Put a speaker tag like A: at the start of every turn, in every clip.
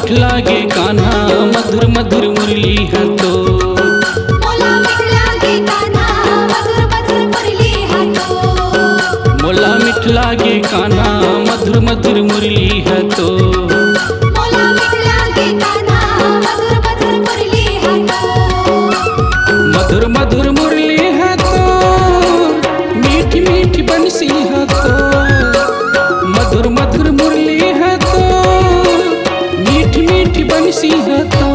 A: मीठ लागे कान्हा मधुर मधुर मुरली है तो।
B: मोला मीठ लागे कान्हा मधुर मधुर मुरली है तो।
A: मोला मीठ लागे कान्हा मधुर मधुर मुरली है तो।
B: मोला मीठ लागे कान्हा मधुर मधुर मुरली है तो।
A: मधुर मधुर मुरली है तो मीठी मीठी बंसी है तो। मधुर मधुर मुरली है तो मीठी मीठी बंसी है तो।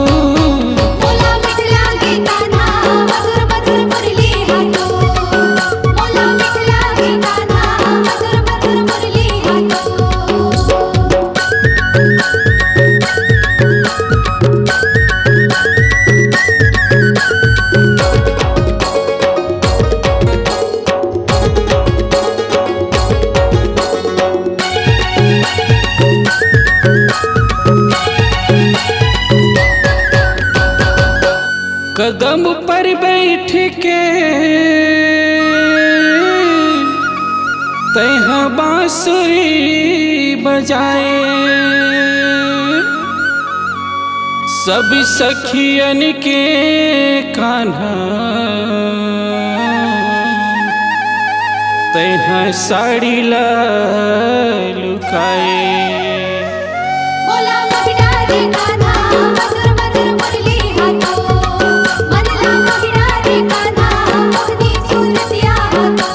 B: मोला मीठ लागे कान्हा मधुर मधुर मुरली है तो। मोला मीठ लागे कान्हा मधुर मधुर मुरली है तो।
A: कदम पर बैठ के तैहा बांसुरी बजाए। सब सखियन के कान्हा तैहा साड़ी ला लुकाए।
B: मोला मीठ लागे कान्हा मधुर मधुर मुरली है तो। मनला मीठ लागे कान्हा मोहनी सूरतिया है तो।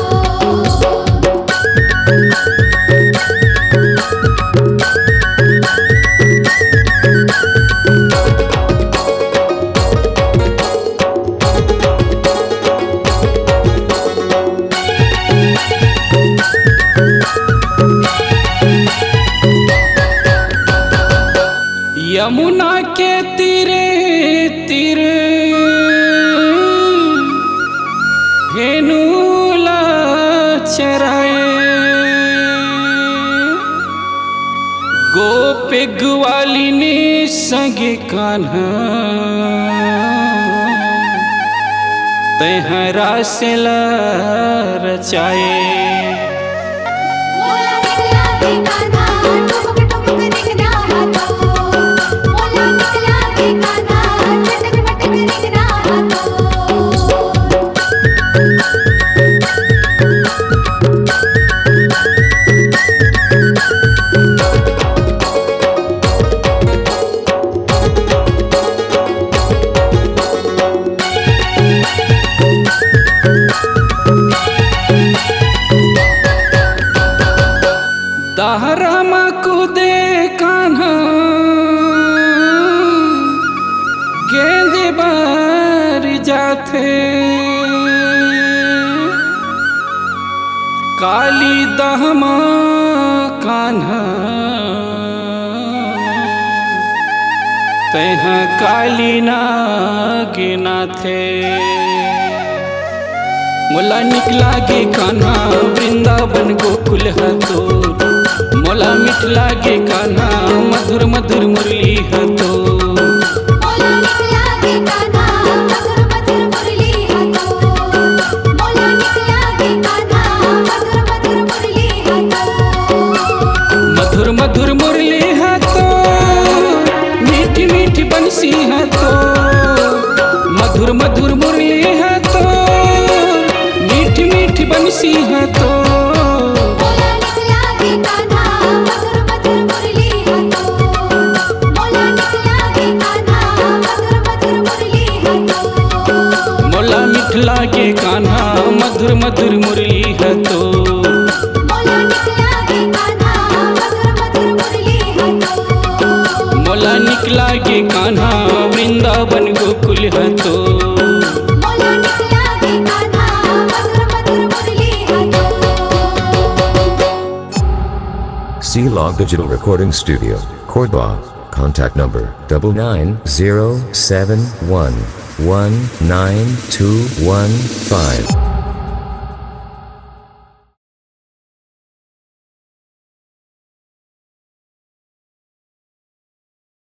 A: यमुना के तीरे तीरे धेनुला चराए। गोप ग्वालिनी संगे कान्हा तैहा रासला रचाए।
B: मोला मीठ लागे कान्हा टुमुक टुमुक दिखना है तो। मोला मीठ लागे कान्हा चटक मटक दिखना है तो।
A: दाहराम कूदे कान्हा गेंद बार जाथे। काली दहमा कान्हा तैहा काली नागे नाथे। मोला नीक लागे कान्हा वृंदावन गोकुल है तो। मोला मीठ लागे कान्हा मधुर मधुर मुरली है तो।
B: मोला मीठ लागे कान्हा मधुर मधुर मुरली है तो। मोला मीठ लागे कान्हा मधुर मधुर मुरली है तो।
A: मधुर मधुर मुरली है तो मीठी मीठी बंसी है तो। मधुर मधुर मुरली है तो मीठी मीठी बंसी है तो।
B: मोला मीठ लागे कान्हा मधुर मधुर मुरली है तो। मोला मीठ लागे कान्हा मधुर मधुर मुरली है तो।
A: मोला मीठ लागे कान्हा मधुर मधुर मुरली है तो।
B: मोला मीठ लागे कान्हा मधुर मधुर मुरली है तो।
A: मोला नीक लागे कान्हा वृंदावन गोकुल है तो।
B: मोला मीठ लागे कान्हा मधुर मधुर मुरली है तो।
C: C Log Digital Recording Studio, Cordoba. Contact number 99071192115.